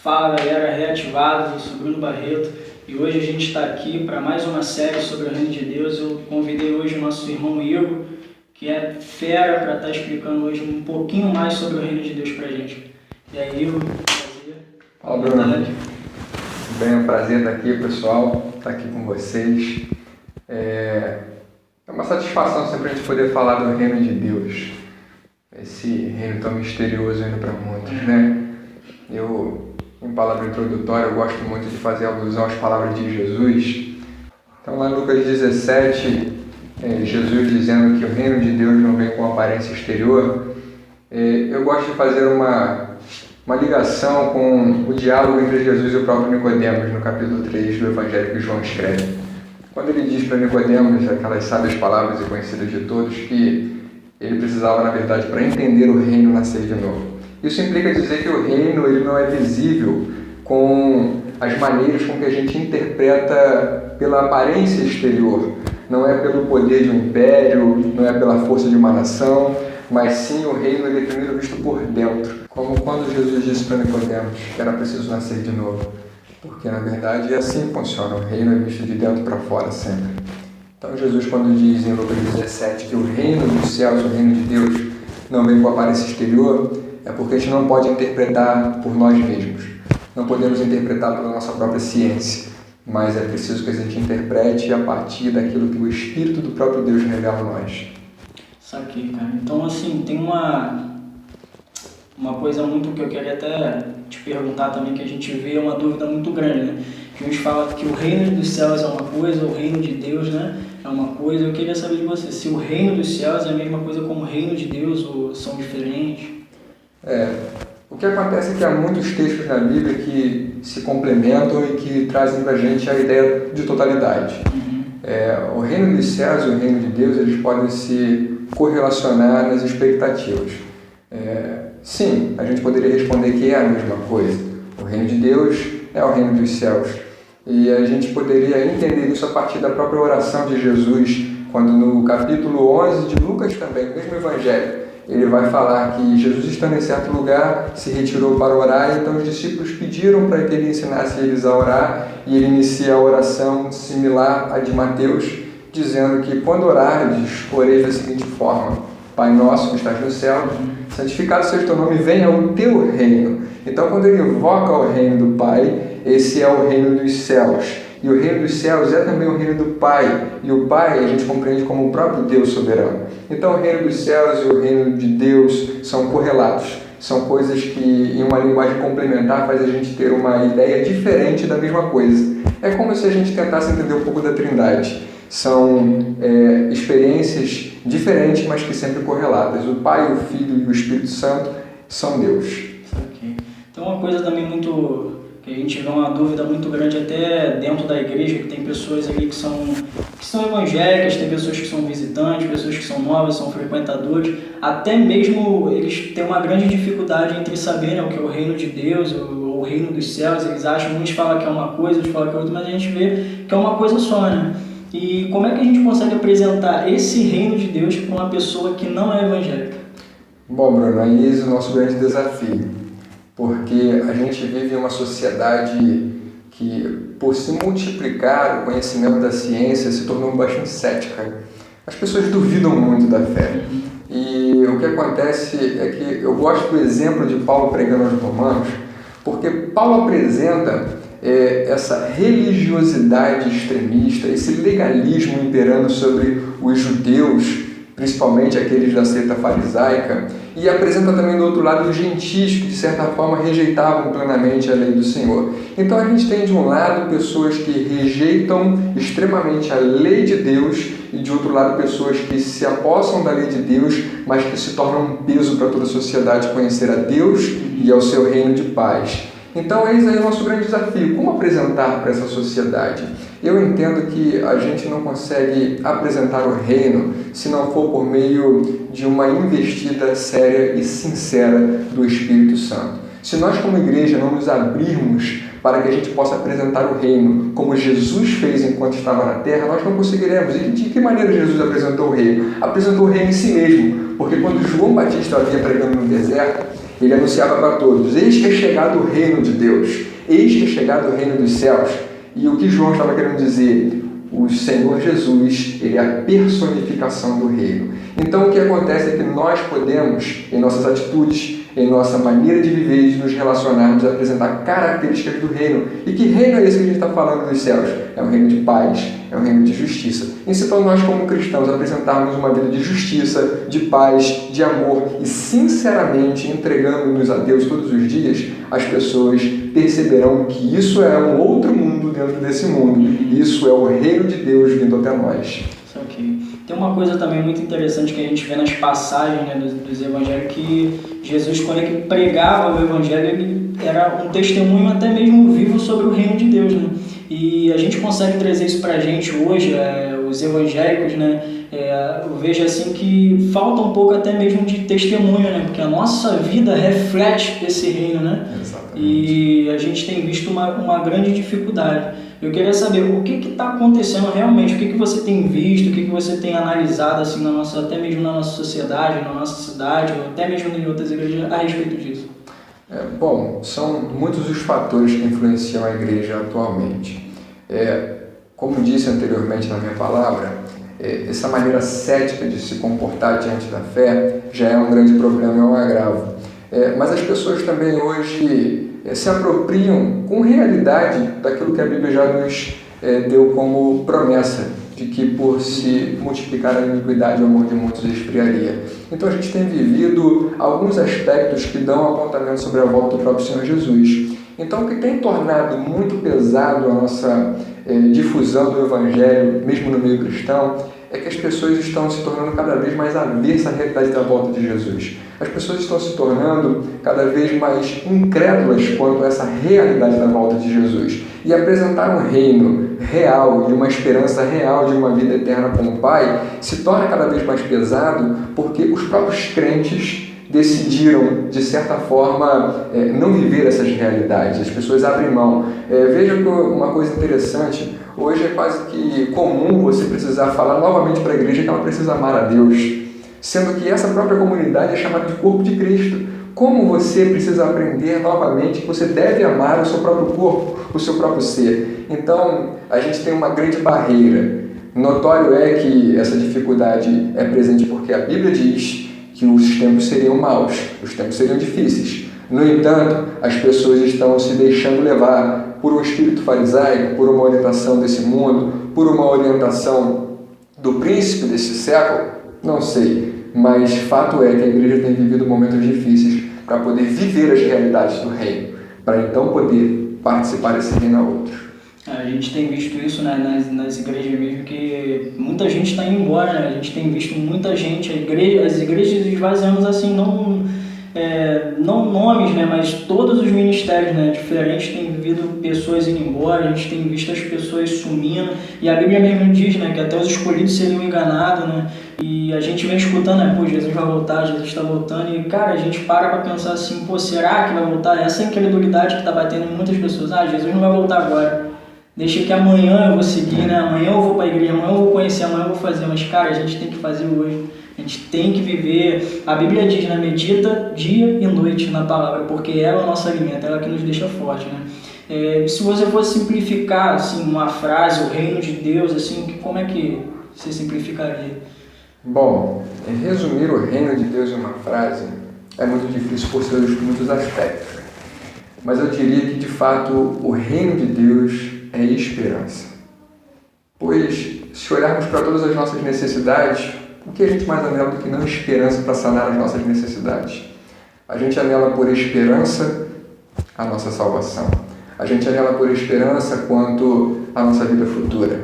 Fala galera, reativados, eu sou Bruno Barreto e hoje a gente está aqui para mais uma série sobre o Reino de Deus. Eu convidei hoje o nosso irmão Igor, que é fera, para estar explicando hoje um pouquinho mais sobre o Reino de Deus para a gente. E aí, Igor, prazer. Fala, Bruno. Bem, é um prazer estar aqui, pessoal, estar aqui com vocês. É uma satisfação sempre a gente poder falar do Reino de Deus, esse reino tão misterioso ainda para muitos, né? Em palavra introdutória, eu gosto muito de fazer alusão às palavras de Jesus. Então, lá em Lucas 17, Jesus dizendo que o reino de Deus não vem com aparência exterior, eu gosto de fazer uma ligação com o diálogo entre Jesus e o próprio Nicodemos, no capítulo 3 do Evangelho que João escreve. Quando ele diz para Nicodemos, aquelas sábias palavras e conhecidas de todos, que ele precisava, na verdade, para entender o reino, nascer de novo. Isso implica dizer que o reino ele não é visível com as maneiras com que a gente interpreta pela aparência exterior. Não é pelo poder de um império, não é pela força de uma nação, mas sim o reino ele é primeiro visto por dentro. Como quando Jesus disse para Nicodemos que era preciso nascer de novo. Porque, na verdade, é assim que funciona. O reino é visto de dentro para fora sempre. Então, Jesus, quando diz em Lucas 17 que o reino dos céus, o reino de Deus, não vem com aparência exterior, é porque a gente não pode interpretar por nós mesmos. Não podemos interpretar pela nossa própria ciência, mas é preciso que a gente interprete a partir daquilo que o Espírito do próprio Deus revela a nós. Saquei, cara. Então, assim, tem uma coisa muito que eu queria até te perguntar também, que a gente vê uma dúvida muito grande, né? Que uns falam que o reino dos céus é uma coisa, o reino de Deus, né, é uma coisa. Eu queria saber de você, se o reino dos céus é a mesma coisa como o reino de Deus ou são diferentes? O que acontece é que há muitos textos na Bíblia que se complementam e que trazem para a gente a ideia de totalidade. O reino dos céus e o reino de Deus, eles podem se correlacionar nas expectativas. Sim, a gente poderia responder que é a mesma coisa. O reino de Deus é o reino dos céus. E a gente poderia entender isso a partir da própria oração de Jesus, quando no capítulo 11 de Lucas também, no mesmo evangelho, ele vai falar que Jesus, estando em certo lugar, se retirou para orar, e então os discípulos pediram para que ele ensinasse eles a orar, e ele inicia a oração similar à de Mateus, dizendo que quando orardes, oreis da seguinte forma: Pai nosso que estás no céu, santificado seja o teu nome, venha o teu reino. Então, quando ele invoca o reino do Pai, esse é o reino dos céus. E o reino dos céus é também o reino do Pai. E o Pai a gente compreende como o próprio Deus soberano. Então, o reino dos céus e o reino de Deus são correlatos. São coisas que, em uma linguagem complementar, faz a gente ter uma ideia diferente da mesma coisa. É como se a gente tentasse entender um pouco da Trindade. São experiências diferentes, mas que sempre correlatas. O Pai, o Filho e o Espírito Santo são Deus. Okay. Então, uma coisa também que a gente vê uma dúvida muito grande até dentro da igreja, que tem pessoas ali que são evangélicas, tem pessoas que são visitantes, pessoas que são novas, são frequentadores, até mesmo eles têm uma grande dificuldade entre saber, né, o que é o reino de Deus, o reino dos céus. Eles acham, uns falam que é uma coisa, outros falam que é outra, mas a gente vê que é uma coisa só, né? E como é que a gente consegue apresentar esse reino de Deus para uma pessoa que não é evangélica? Bom, Bruno, aí esse é o nosso grande desafio, porque a gente vive em uma sociedade que, por se multiplicar o conhecimento da ciência, se tornou bastante cética. As pessoas duvidam muito da fé. E o que acontece é que eu gosto do exemplo de Paulo pregando aos romanos, porque Paulo apresenta essa religiosidade extremista, esse legalismo imperando sobre os judeus, principalmente aqueles da seita farisaica, e apresenta também do outro lado os gentios, que de certa forma rejeitavam plenamente a lei do Senhor. Então a gente tem de um lado pessoas que rejeitam extremamente a lei de Deus, e de outro lado pessoas que se apossam da lei de Deus, mas que se tornam um peso para toda a sociedade conhecer a Deus e ao seu reino de paz. Então, eis aí o nosso grande desafio. Como apresentar para essa sociedade? Eu entendo que a gente não consegue apresentar o reino se não for por meio de uma investida séria e sincera do Espírito Santo. Se nós, como igreja, não nos abrirmos para que a gente possa apresentar o reino como Jesus fez enquanto estava na terra, nós não conseguiremos. E de que maneira Jesus apresentou o reino? Apresentou o reino em si mesmo. Porque quando João Batista havia pregando no deserto, Ele anunciava para todos: eis que é chegado o reino de Deus, eis que é chegado o reino dos céus. E o que João estava querendo dizer? O Senhor Jesus, ele é a personificação do reino. Então o que acontece é que nós podemos, em nossas atitudes, em nossa maneira de viver e de nos relacionarmos, apresentar características do reino. E que reino é esse que a gente está falando dos céus? É um reino de paz, é um reino de justiça. E se então nós, como cristãos, apresentarmos uma vida de justiça, de paz, de amor e sinceramente entregando-nos a Deus todos os dias, as pessoas perceberão que isso é um outro mundo dentro desse mundo. Isso é o reino de Deus vindo até nós. Okay. Tem uma coisa também muito interessante que a gente vê nas passagens, né, dos evangelhos, que Jesus, quando ele pregava o evangelho, ele era um testemunho até mesmo vivo sobre o reino de Deus, né? E a gente consegue trazer isso pra gente hoje, os evangélicos, né? Eu vejo assim que falta um pouco até mesmo de testemunho, né? Porque a nossa vida reflete esse reino, né? Exatamente. E a gente tem visto uma grande dificuldade. Eu queria saber o que está acontecendo realmente, o que você tem visto, o que você tem analisado assim, até mesmo na nossa sociedade, na nossa cidade, ou até mesmo em outras igrejas, a respeito disso. Bom, são muitos os fatores que influenciam a igreja atualmente. Como disse anteriormente na minha palavra, essa maneira cética de se comportar diante da fé já é um grande problema, é um agravo. Mas as pessoas também hoje se apropriam com realidade daquilo que a Bíblia já nos deu como promessa, de que por se multiplicar a iniquidade o amor de muitos esfriaria. Então a gente tem vivido alguns aspectos que dão apontamento sobre a volta do próprio Senhor Jesus. Então o que tem tornado muito pesado a nossa difusão do Evangelho, mesmo no meio cristão, é que as pessoas estão se tornando cada vez mais aversas à realidade da volta de Jesus. As pessoas estão se tornando cada vez mais incrédulas quanto a essa realidade da volta de Jesus. E apresentar um reino real e uma esperança real de uma vida eterna com o Pai se torna cada vez mais pesado porque os próprios crentes decidiram, de certa forma, não viver essas realidades. As pessoas abrem mão. Veja uma coisa interessante. Hoje é quase que comum você precisar falar novamente para a igreja que ela precisa amar a Deus, sendo que essa própria comunidade é chamada de corpo de Cristo. Como você precisa aprender novamente que você deve amar o seu próprio corpo, o seu próprio ser. Então, a gente tem uma grande barreira. Notório é que essa dificuldade é presente porque a Bíblia diz que os tempos seriam maus, os tempos seriam difíceis. No entanto, as pessoas estão se deixando levar por um espírito farisaico, por uma orientação desse mundo, por uma orientação do príncipe desse século, não sei, mas fato é que a igreja tem vivido momentos difíceis para poder viver as realidades do reino, para então poder participar desse reino a outros. A gente tem visto isso, né, nas igrejas mesmo, que muita gente está indo embora, né? A gente tem visto muita gente, as igrejas esvaziando assim, não nomes, né, mas todos os ministérios, né, diferentes, tem vindo pessoas indo embora, a gente tem visto as pessoas sumindo, e a Bíblia mesmo diz, né, que até os escolhidos seriam enganados, né, e a gente vem escutando, né, pô, Jesus vai voltar, Jesus está voltando, e cara, a gente para pensar assim, pô, será que vai voltar? Essa incredulidade que está batendo em muitas pessoas, Jesus não vai voltar agora, deixa que amanhã eu vou seguir, né, amanhã eu vou para a igreja, amanhã eu vou conhecer, amanhã eu vou fazer, mas cara, a gente tem que fazer hoje. A gente tem que viver, a Bíblia diz, né, medita dia e noite na palavra, porque ela é o nosso alimento, ela que nos deixa forte, né? Se você fosse simplificar, assim, uma frase, o reino de Deus, assim, como é que você simplificaria? Bom, resumir o reino de Deus em uma frase é muito difícil por seus muitos aspectos, mas eu diria que, de fato, o reino de Deus é esperança. Pois, se olharmos para todas as nossas necessidades, o que a gente mais anela do que não esperança para sanar as nossas necessidades? A gente anela por esperança a nossa salvação. A gente anela por esperança quanto à nossa vida futura.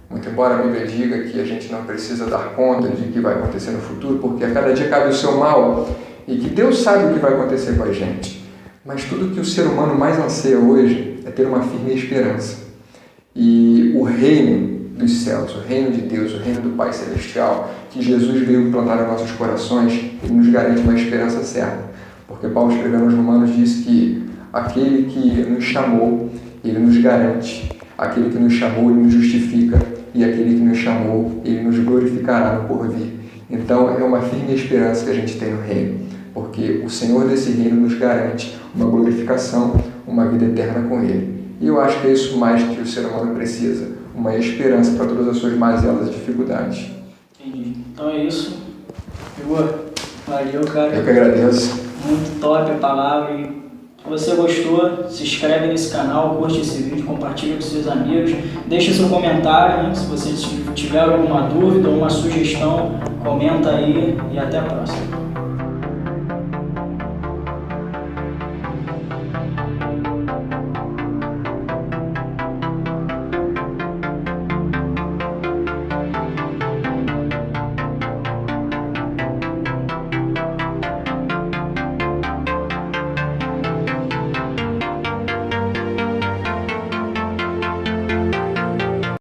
Muito embora a Bíblia diga que a gente não precisa dar conta de que vai acontecer no futuro, porque a cada dia cabe o seu mal e que Deus sabe o que vai acontecer com a gente. Mas tudo que o ser humano mais anseia hoje é ter uma firme esperança. E o reino dos céus, o reino de Deus, o reino do Pai Celestial, que Jesus veio plantar nos nossos corações, ele nos garante uma esperança certa. Porque Paulo, escrevendo aos Romanos, diz que aquele que nos chamou, ele nos garante. Aquele que nos chamou, ele nos justifica. E aquele que nos chamou, ele nos glorificará no porvir. Então, é uma firme esperança que a gente tem no reino. porque o Senhor desse reino nos garante uma glorificação, uma vida eterna com Ele. E eu acho que é isso mais que o ser humano precisa, uma esperança para todas as suas mazelas e dificuldades. Entendi. Então é isso. Igor, valeu, cara. Eu que agradeço. Muito top a palavra. E se você gostou, se inscreve nesse canal, curte esse vídeo, compartilha com seus amigos, deixa seu comentário, né? Se você tiver alguma dúvida ou uma sugestão, comenta aí e até a próxima.